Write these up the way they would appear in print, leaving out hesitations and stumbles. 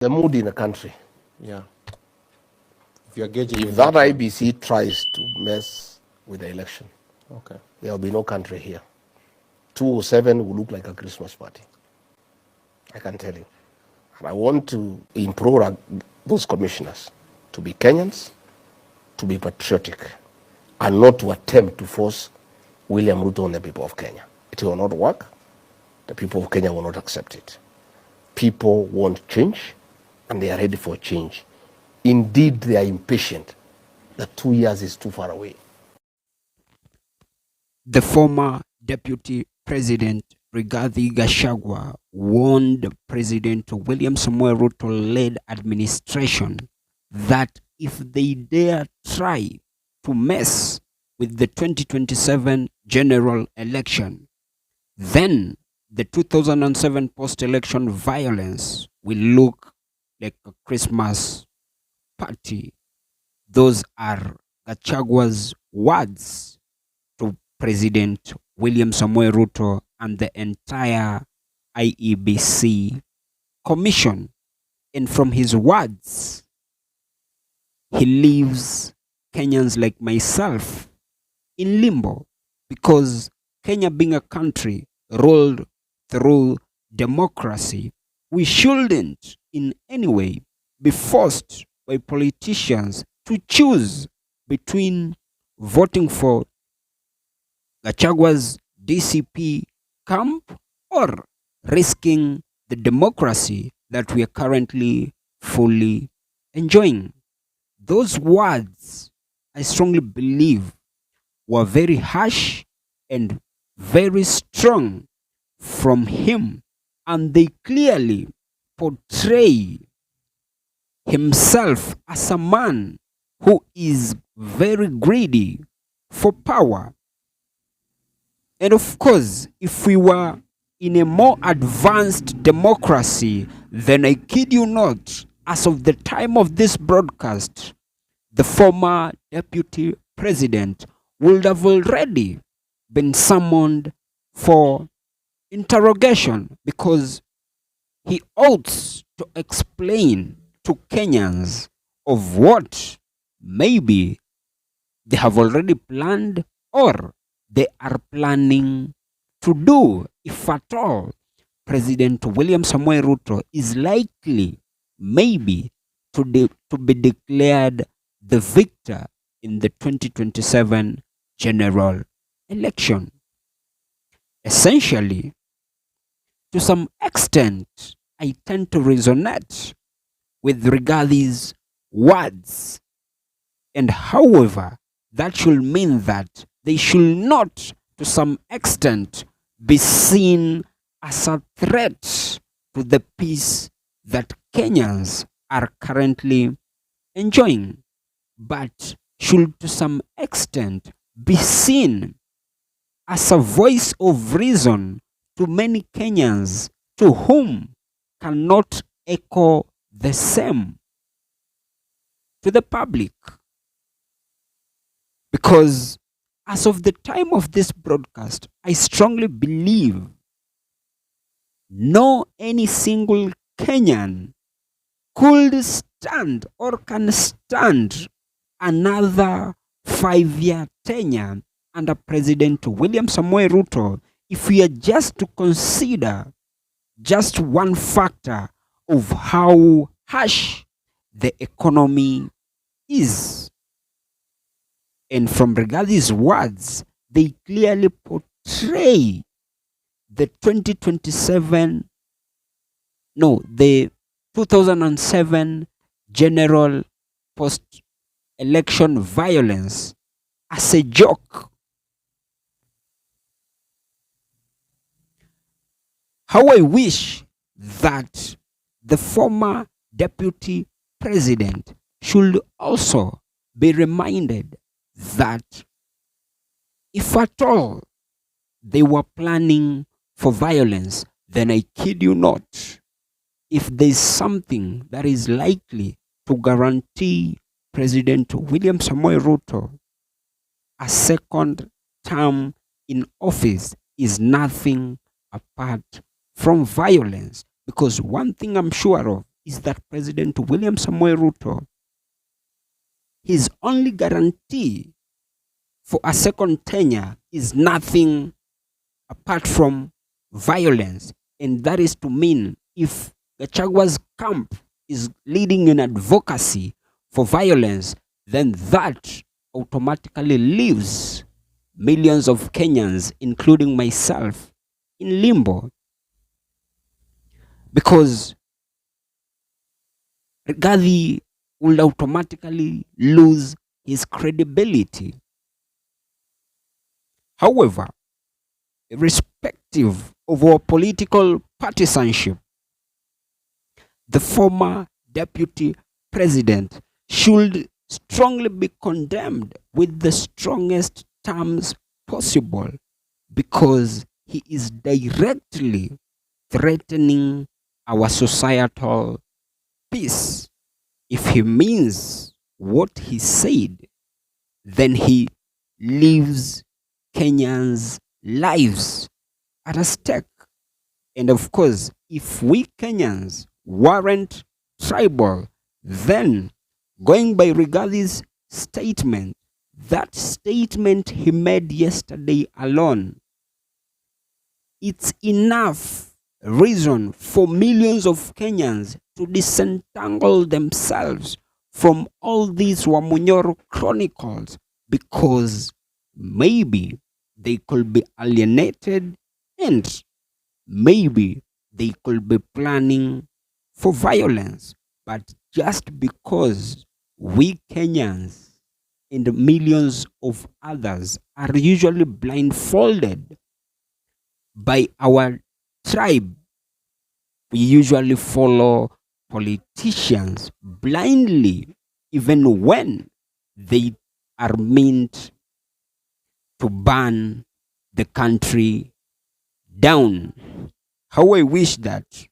The mood in the country. Yeah. If you're gauging If that IBC tries to mess with the election, okay, there will be no country here. 207 will look like a Christmas party. I can tell you. And I want to implore those commissioners to be Kenyans, to be patriotic, and not to attempt to force William Ruto on the people of Kenya. It will not work. The people of Kenya will not accept it. People want change, and they are ready for change. Indeed, they are impatient. The 2 years is too far away. The former Deputy President Rigathi Gachagua warned President William Samoei Ruto-led administration that if they dare try to mess with the 2027 general election, then the 2007 post-election violence will look like a Christmas party. Those are Gachagua's words to President William Samoei Ruto and the entire IEBC commission. And from his words, he leaves Kenyans like myself in limbo, because Kenya, being a country ruled through democracy, we shouldn't in any way be forced by politicians to choose between voting for Gachagua's DCP camp or risking the democracy that we are currently fully enjoying. Those words, I strongly believe, were very harsh and very strong from him, and they clearly portray himself as a man who is very greedy for power. And of course, if we were in a more advanced democracy, then I kid you not, as of the time of this broadcast, the former deputy president would have already been summoned for interrogation, because he ought to explain to Kenyans of what maybe they have already planned or they are planning to do, if at all President William Samoei Ruto is likely maybe to be declared the victor in the 2027 general election. Essentially, to some extent, I tend to resonate with Rigathi's words, and however, that should mean that they should not, to some extent, be seen as a threat to the peace that Kenyans are currently enjoying, but should to some extent be seen as a voice of reason to many Kenyans to whom cannot echo the same to the public. Because as of the time of this broadcast, I strongly believe no any single Kenyan could stand or can stand another 5-year tenure under President William Samoei Ruto if we are just to consider just one factor of how harsh the economy is. And from Rigathi's words, they clearly portray the 2007 general post-election violence as a joke. How I wish that the former deputy president should also be reminded that if at all they were planning for violence, then I kid you not, if there's something that is likely to guarantee President William Samoei Ruto a second term in office, is nothing apart from violence. Because one thing I'm sure of is that President William Samoei Ruto, his only guarantee for a second tenure is nothing apart from violence. And that is to mean if Gachagua's camp is leading in advocacy for violence, then that automatically leaves millions of Kenyans, including myself, in limbo. Because Rigathi will automatically lose his credibility. However, irrespective of our political partisanship, the former deputy president should strongly be condemned with the strongest terms possible, because he is directly threatening our societal peace. If he means what he said, then he leaves Kenyans' lives at a stake. And of course, if we Kenyans weren't tribal, then going by Rigath's statement, that statement he made yesterday alone, it's enough reason for millions of Kenyans to disentangle themselves from all these Wamunyoro chronicles, because maybe they could be alienated and maybe they could be planning for violence. But just because we Kenyans and millions of others are usually blindfolded by our tribe, we usually follow politicians blindly, even when they are meant to burn the country down. How I wish that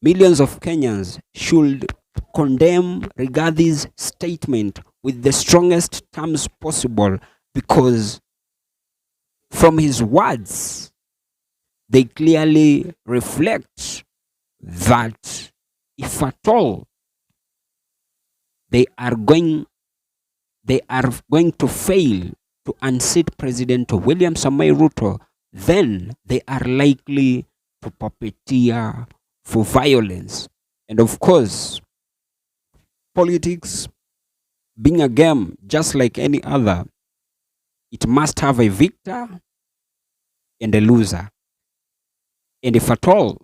millions of Kenyans should condemn Rigath's statement with the strongest terms possible, because from his words, they clearly reflect that if at all they are going to fail to unseat President William Samoei Ruto, then they are likely to puppeteer for violence. And of course, politics being a game just like any other, it must have a victor and a loser. And if at all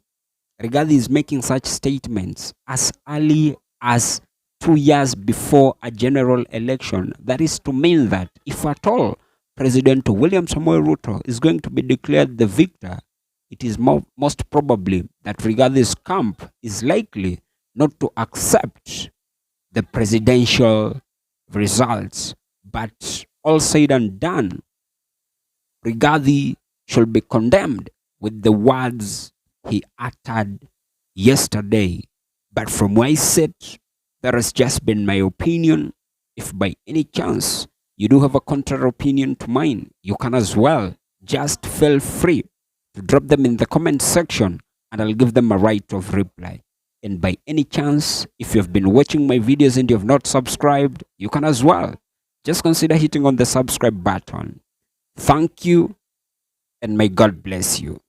Rigathi is making such statements as early as 2 years before a general election, that is to mean that if at all President William Samoei Ruto is going to be declared the victor, it is most probably that Rigathi's camp is likely not to accept the presidential results. But all said and done, Rigathi should be condemned with the words he uttered yesterday. But from where I sit, that has just been my opinion. If by any chance you do have a contrary opinion to mine, you can as well just feel free to drop them in the comment section, and I'll give them a right of reply. And by any chance, if you've been watching my videos and you have not subscribed, you can as well just consider hitting on the subscribe button. Thank you, and may God bless you.